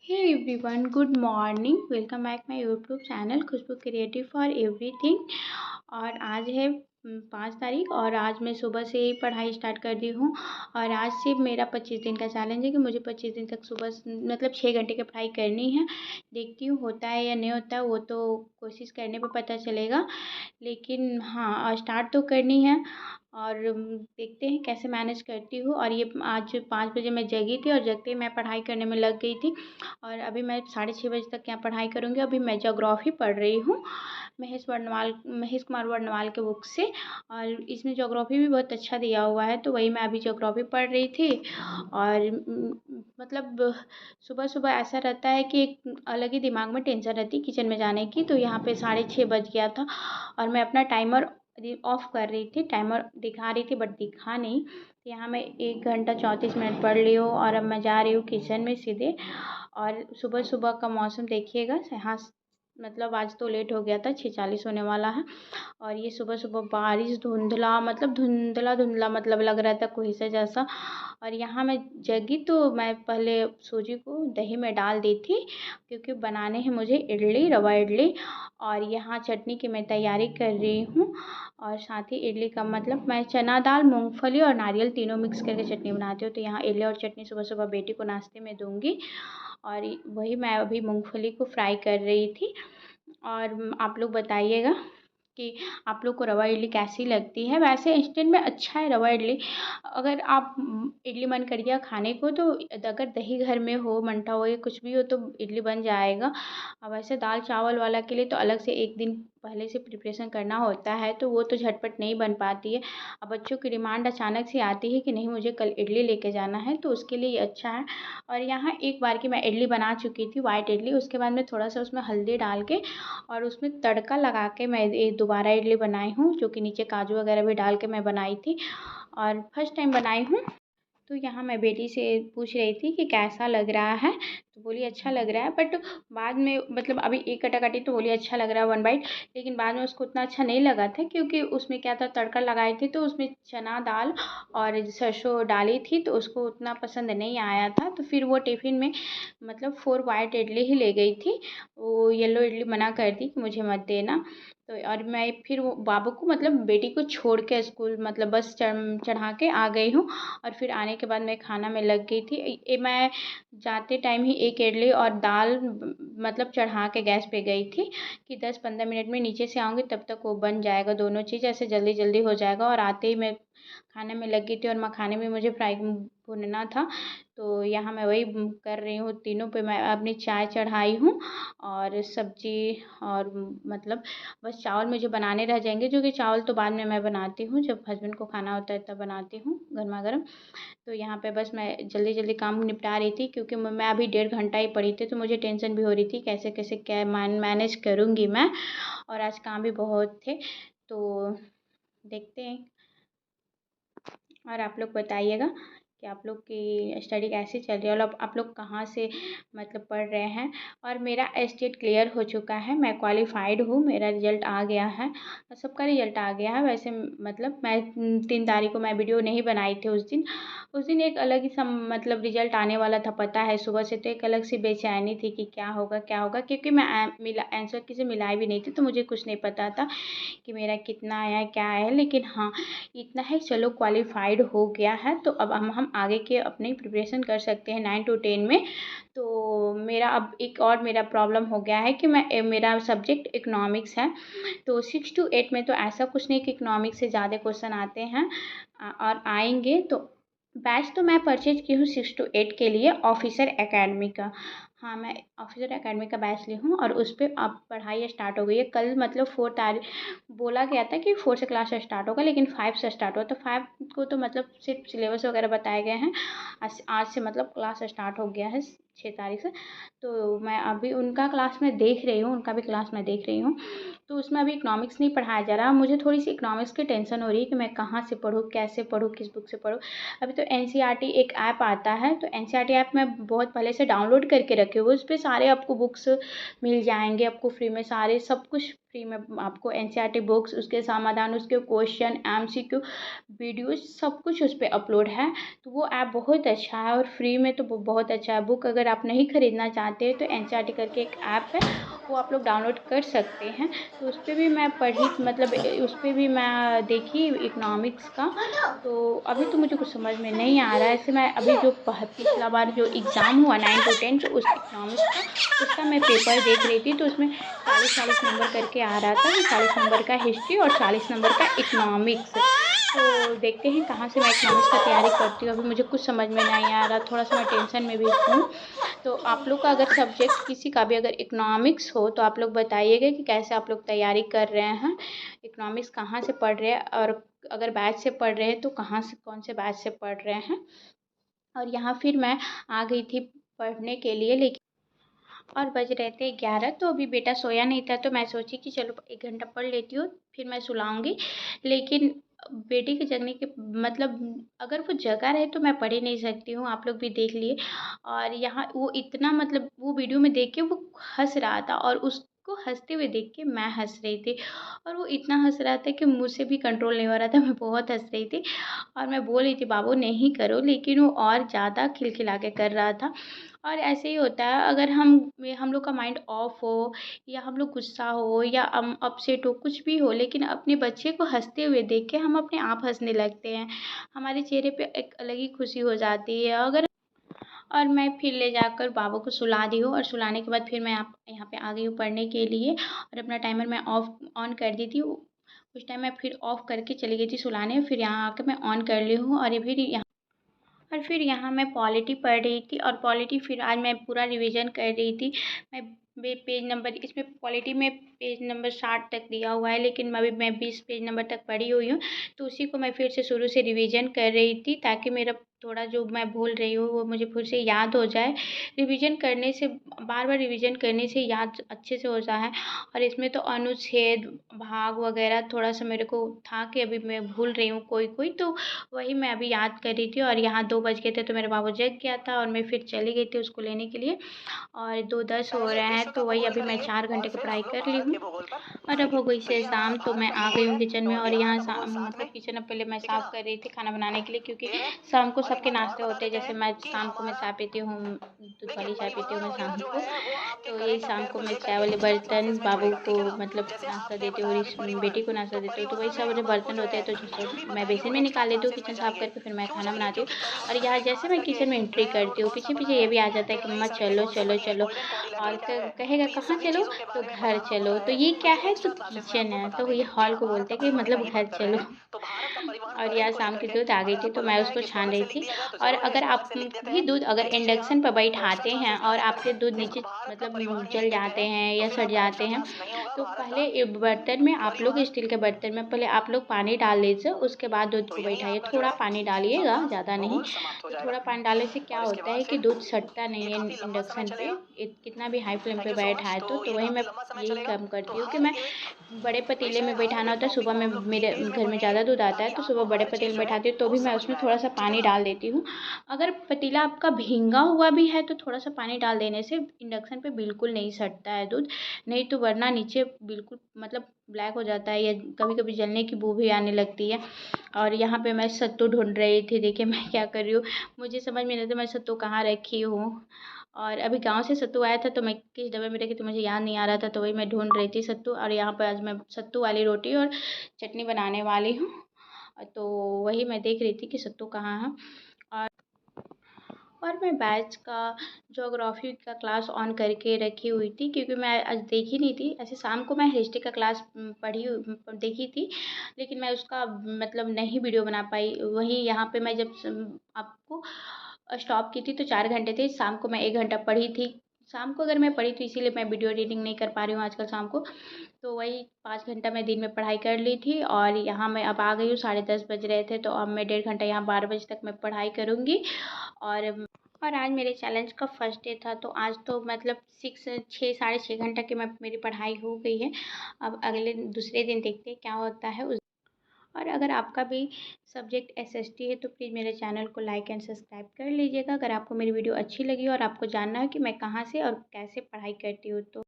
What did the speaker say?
Hey everyone, good morning. Welcome back my YouTube channel Khushboo creative for everything. और आज है 5 तारीख और आज मैं सुबह से ही पढ़ाई स्टार्ट कर दी हूँ। और आज से मेरा 25 दिन का चैलेंज है कि मुझे 25 दिन तक सुबह मतलब 6 घंटे की पढ़ाई करनी है। देखती हूँ होता है या नहीं होता है, वो तो कोशिश करने पे पता चलेगा। लेकिन हाँ, स्टार्ट तो करनी है और देखते हैं कैसे मैनेज करती हूँ। और ये आज 5 बजे मैं जगी थी और जगते ही मैं पढ़ाई करने में लग गई थी। और अभी मैं 6:30 बजे तक क्या पढ़ाई करूँगी। अभी मैं ज्योग्राफी पढ़ रही हूँ महेश कुमार वर्णवाल के बुक से। और इसमें ज्योग्राफी भी बहुत अच्छा दिया हुआ है, तो वही मैं अभी ज्योग्राफी पढ़ रही थी। और मतलब सुबह सुबह ऐसा रहता है कि एक अलग ही दिमाग में टेंशन रहती है किचन में जाने की। तो यहाँ पे 6:30 बज गया था और मैं अपना टाइमर ऑफ कर रही थी, टाइमर दिखा रही थी बट दिखा नहीं। तो यहाँ मैं 1 घंटा 34 मिनट पढ़ ली हूँ और अब मैं जा रही हूँ किचन में सीधे। और सुबह सुबह का मौसम देखिएगा। हाँ, मतलब आज तो लेट हो गया था, 6:40 होने वाला है। और ये सुबह सुबह बारिश धुंधला, मतलब धुंधला धुंधला, मतलब लग रहा था कोहरा जैसा। और यहाँ मैं जगी तो मैं पहले सूजी को दही में डाल दी थी, क्योंकि बनाने हैं मुझे इडली, रवा इडली। और यहाँ चटनी की मैं तैयारी कर रही हूँ। और साथ ही इडली का मतलब मैं चना दाल, मूंगफली और नारियल तीनों मिक्स करके चटनी बनाती हूँ। तो यहाँ इडली और चटनी सुबह सुबह बेटी को नाश्ते में दूंगी। और वही मैं अभी मूंगफली को फ्राई कर रही थी। और आप लोग बताइएगा कि आप लोग को रवा इडली कैसी लगती है। वैसे इंस्टेंट में अच्छा है रवा इडली। अगर आप इडली मन कर गया खाने को, तो अगर दही घर में हो, मट्ठा हो या कुछ भी हो, तो इडली बन जाएगा। अब वैसे दाल चावल वाला के लिए तो अलग से एक दिन पहले से प्रिपरेशन करना होता है, तो वो तो झटपट नहीं बन पाती है। अब बच्चों की डिमांड अचानक से आती है कि नहीं मुझे कल इडली लेके जाना है, तो उसके लिए ये अच्छा है। और यहाँ एक बार की मैं इडली बना चुकी थी, वाइट इडली। उसके बाद में थोड़ा सा उसमें हल्दी डाल के और उसमें तड़का लगा के मैं दोबारा इडली बनाई हूँ, जो कि नीचे काजू वगैरह भी डाल के मैं बनाई थी और फर्स्ट टाइम बनाई हूँ। तो यहाँ मैं बेटी से पूछ रही थी कि कैसा लग रहा है, तो बोली अच्छा लग रहा है। बट बाद में मतलब अभी एक कटाकटी तो बोली अच्छा लग रहा है 1 बाइट। लेकिन बाद में उसको उतना अच्छा नहीं लगा था, क्योंकि उसमें क्या था, तड़का लगाई थी तो उसमें चना दाल और सरसों डाली थी, तो उसको उतना पसंद नहीं आया था। तो फिर वो टिफ़िन में मतलब 4 वाइट इडली ही ले गई थी। वो येलो इडली मना कर दी कि मुझे मत देना। तो और मैं फिर वो बाबू को मतलब बेटी को छोड़ के स्कूल मतलब बस चढ़ा के आ गई हूँ। और फिर आने के बाद मैं खाना में लग गई थी। मैं जाते टाइम ही एक इडली और दाल मतलब चढ़ा के गैस पे गई थी कि 10-15 मिनट में नीचे से आऊँगी, तब तक वो बन जाएगा। दोनों चीज़ ऐसे जल्दी जल्दी हो जाएगा। और आते ही मैं खाने में लग गई थी और मखाने में मुझे फ्राई भुनना था। तो यहाँ मैं वही कर रही हूँ। तीनों पे मैं अपनी चाय चढ़ाई हूँ और सब्जी और मतलब बस चावल मुझे बनाने रह जाएंगे, जो कि चावल तो बाद में मैं बनाती हूँ, जब हस्बैंड को खाना होता है तब बनाती हूँ गर्मा गर्म। तो यहाँ पे बस मैं जल्दी जल्दी काम निपटा रही थी, क्योंकि मैं अभी 1.5 घंटा ही पढ़ी थी, तो मुझे टेंशन भी हो रही थी कैसे कैसे क्या मैनेज करूँगी मैं। और आज काम भी बहुत थे, तो देखते हैं। और आप लोग बताइएगा कि आप लोग की स्टडी कैसी चल रही है और आप लोग कहाँ से मतलब पढ़ रहे हैं। और मेरा स्टेट क्लियर हो चुका है, मैं क्वालिफाइड हूँ, मेरा रिजल्ट आ गया है। सबका रिजल्ट आ गया है। वैसे मतलब मैं 3 तारीख को मैं वीडियो नहीं बनाई थी उस दिन एक अलग ही मतलब रिजल्ट आने वाला था, पता है। सुबह से तो एक अलग सी बेचैनी थी कि क्या होगा क्या होगा, क्योंकि मैं आंसर किसी मिलाई भी नहीं थी, तो मुझे कुछ नहीं पता था कि मेरा कितना आया है क्या आया है। लेकिन हाँ, इतना है, चलो क्वालिफाइड हो गया है, तो अब हम आगे के अपनी प्रिपरेशन कर सकते हैं 9 to 10 में। तो मेरा अब एक और मेरा प्रॉब्लम हो गया है कि मेरा सब्जेक्ट इकोनॉमिक्स है। तो 6 to 8 में तो ऐसा कुछ नहीं कि इकोनॉमिक्स से ज़्यादा क्वेश्चन आते हैं और आएंगे। तो बैच तो मैं परचेज की हूँ 6 to 8 के लिए, ऑफिसर एकेडमी का। हाँ, मैं ऑफिसर एकेडमी का बैच ली हूँ और उस पर अब पढ़ाई स्टार्ट हो गई है। कल मतलब 4 तारीख बोला गया था कि 4 से क्लास स्टार्ट होगा, लेकिन 5 से स्टार्ट हुआ। तो 5 को तो मतलब सिर्फ सिलेबस वगैरह बताए गए हैं। आज से मतलब क्लास स्टार्ट हो गया है 6 तारीख से। तो मैं अभी उनका क्लास में देख रही हूँ, उनका भी क्लास मैं देख रही हूँ। तो उसमें अभी इकोनॉमिक्स नहीं पढ़ाया जा रहा। मुझे थोड़ी सी इकोनॉमिक्स की टेंशन हो रही है कि मैं कहाँ से पढूँ, कैसे पढूँ, किस बुक से पढूँ। अभी तो एनसीईआरटी एक ऐप आता है, तो एनसीईआरटी ऐप मैं बहुत पहले से डाउनलोड करके रखे हुए, उस पे सारे आपको बुक्स मिल जाएंगे, आपको फ्री में सारे सब कुछ फ्री में आपको एनसीईआरटी बुक्स, उसके समाधान, उसके क्वेश्चन, एमसीक्यू वीडियोस सब कुछ उस पर अपलोड है। तो वो ऐप बहुत अच्छा है और फ्री में तो बहुत अच्छा है। बुक अगर आप नहीं खरीदना चाहते तो एनसीईआरटी करके एक ऐप है, वो आप लोग डाउनलोड कर सकते हैं। तो उस पर भी मैं पढ़ी, मतलब उस पर भी मैं देखी इकोनॉमिक्स का। तो अभी तो मुझे कुछ समझ में नहीं आ रहा है। ऐसे मैं अभी जो पिछला बार जो एग्ज़ाम हुआ 9 to 10 उस इकोनॉमिक्स का, उसका मैं पेपर देख रही थी। तो उसमें 40-40 नंबर करके आ रहा था कि 40 नंबर का हिस्ट्री और 40 नंबर का इकोनॉमिक्स। तो देखते हैं कहाँ से मैं इकोनॉमिक्स का तैयारी करती हूँ। अभी मुझे कुछ समझ में नहीं आ रहा, थोड़ा सा मैं टेंशन में भी हूँ। तो आप लोग का अगर सब्जेक्ट किसी का भी अगर इकोनॉमिक्स हो तो आप लोग बताइएगा कि कैसे आप लोग तैयारी कर रहे हैं, इकोनॉमिक्स कहाँ से पढ़ रहे हैं, और अगर बैच से पढ़ रहे हैं तो कहाँ से, कौन से बैच से पढ़ रहे हैं। और यहाँ फिर मैं आ गई थी पढ़ने के लिए, लेकिन और बज रहे थे 11। तो अभी बेटा सोया नहीं था, तो मैं सोची कि चलो 1 घंटा पढ़ लेती हूँ, फिर मैं सुलाऊंगी। लेकिन बेटी के जगने के मतलब अगर वो जगा रहे तो मैं पढ़ ही नहीं सकती हूँ, आप लोग भी देख लिए। और यहाँ वो इतना, मतलब वो वीडियो में देख के वो हंस रहा था और उसको हंसते हुए देख के मैं हंस रही थी। और वो इतना हंस रहा था कि मुझसे भी कंट्रोल नहीं हो रहा था, मैं बहुत हंस रही थी। और मैं बोल रही थी बाबू नहीं करो, लेकिन वो और ज़्यादा खिलखिला के कर रहा था। और ऐसे ही होता है, अगर हम लोग का माइंड ऑफ हो या हम लोग गुस्सा हो या अपसेट हो, कुछ भी हो, लेकिन अपने बच्चे को हंसते हुए देख के हम अपने आप हंसने लगते हैं, हमारे चेहरे पे एक अलग ही खुशी हो जाती है। अगर और मैं फिर ले जाकर बाबू को सुला दी हूँ, और सुलाने के बाद फिर मैं यहाँ पे आ गई हूँ पढ़ने के लिए। और अपना टाइमर मैं ऑफ ऑन कर दी थी, उस टाइम मैं फिर ऑफ करके चली गई थी सुलाने, फिर यहाँ आकर मैं ऑन कर ली हूँ। और फिर यहाँ मैं पॉलिटी पढ़ रही थी, और पॉलिटी फिर आज मैं पूरा रिवीजन कर रही थी। मैं पेज नंबर, इसमें पॉलिटी में पेज नंबर 60 तक दिया हुआ है, लेकिन अभी मैं 20 पेज नंबर तक पढ़ी हुई हूँ। तो उसी को मैं फिर से शुरू से रिवीजन कर रही थी, ताकि मेरा थोड़ा जो मैं भूल रही हूँ वो मुझे फिर से याद हो जाए। रिवीजन करने से, बार बार रिवीजन करने से याद अच्छे से होता है। और इसमें तो अनुच्छेद, भाग वगैरह थोड़ा सा मेरे को था कि अभी मैं भूल रही हूँ कोई कोई, तो वही मैं अभी याद कर रही थी। और यहाँ 2 बज गए थे तो मेरा बाबू जग गया था और मैं फिर चली गई थी उसको लेने के लिए। और 2:10 हो रहे हैं, तो वही अभी मैं 4 घंटे की पढ़ाई कर ली हूँ। और अब हो गई से शाम, तो मैं आ गई हूँ किचन में। और यहाँ मतलब किचन अब पहले मैं साफ़ कर रही थी खाना बनाने के लिए, क्योंकि शाम को सबके नाश्ते होते हैं। जैसे मैं शाम को मैं चाय पीती हूँ, दूध वाली चाय पीती हूँ मैं शाम को। तो यही शाम को मैं चाय वाले बर्तन, बाबू को मतलब नाश्ता देती हूँ और इस बेटी को नाश्ता देती हूँ। तो वही सब बर्तन होते हैं, तो मैं बेसिन में निकाल लेती हूँ किचन साफ़ करके, फिर मैं खाना बनाती हूँ। और यहाँ जैसे मैं किचन में एंट्री करती हूँ, पीछे पीछे ये भी आ जाता है कि मम्मा चलो चलो चलो, और कहेगा कहाँ चलो, तो घर चलो। तो ये क्या है, तो किचन है, तो ये हॉल को बोलते हैं कि मतलब घर चलो। और यहाँ शाम की दूध आ गई थी, तो मैं उसको छान रही थी। और अगर आप भी दूध अगर इंडक्शन पर बैठाते हैं और आपके दूध नीचे मतलब जल जाते हैं या सड़ जाते हैं, तो पहले बर्तन में आप लोग, स्टील के बर्तन में पहले आप लोग पानी डाल लीजिए, उसके बाद दूध को बैठाइए। थोड़ा पानी डालिएगा, ज़्यादा नहीं। तो थोड़ा पानी डालने से क्या होता है कि दूध सड़ता नहीं है इंडक्शन पे, कितना भी हाई फ्लेम पे बैठा है तो वही मैं यही काम करती हूँ कि मैं बड़े पतीले में बैठाना होता है। सुबह में मेरे घर में ज़्यादा दूध आता है, तो सुबह बड़े पतीले में बैठाती हूँ, तो भी मैं उसमें थोड़ा सा पानी डाल देती हूँ। अगर पतीला आपका भींगा हुआ भी है तो थोड़ा सा पानी डाल देने से इंडक्शन पे बिल्कुल नहीं सड़ता है दूध, नहीं तो वरना नीचे बिल्कुल मतलब ब्लैक हो जाता है, या कभी कभी जलने की बू भी आने लगती है। और यहाँ पे मैं सत्तू ढूंढ रही थी, देखिए मैं क्या कर रही हूँ, मुझे समझ में नहीं था मैं सत्तू कहाँ रखी हूँ। और अभी गांव से सत्तू आया था, तो मैं किस डब्बे में रखी तो मुझे याद नहीं आ रहा था, तो वही मैं ढूंढ रही थी सत्तू। और यहाँ पर आज मैं सत्तू वाली रोटी और चटनी बनाने वाली हूँ। तो वही मैं देख रही थी कि सत्तू कहाँ है। और और मैं बैच का ज्योग्राफी का क्लास ऑन करके रखी हुई थी, क्योंकि मैं आज देखी नहीं थी। ऐसे शाम को मैं हिस्ट्री का क्लास देखी थी, लेकिन मैं उसका मतलब नहीं वीडियो बना पाई। वहीं यहाँ पे मैं जब आपको स्टॉप की थी तो 4 घंटे थे, शाम को मैं 1 घंटा पढ़ी थी। शाम को अगर मैं पढ़ी तो इसीलिए मैं वीडियो एडिटिंग नहीं कर पा रही हूँ आजकल शाम को। तो वही 5 घंटा मैं दिन में पढ़ाई कर ली थी, और यहाँ मैं अब आ गई हूँ, 10:30 बज रहे थे, तो अब मैं 1.5 घंटा यहाँ 12 बजे तक मैं पढ़ाई करूँगी। और और आज मेरे चैलेंज का फर्स्ट डे था, तो आज तो मतलब 6 साढ़े 6 घंटा की मेरी पढ़ाई हो गई है। अब अगले दूसरे दिन देखते हैं क्या होता है। और अगर आपका भी सब्जेक्ट एसएसटी है तो प्लीज़ मेरे चैनल को लाइक एंड सब्सक्राइब कर लीजिएगा। अगर आपको मेरी वीडियो अच्छी लगी और आपको जानना है कि मैं कहाँ से और कैसे पढ़ाई करती हूँ तो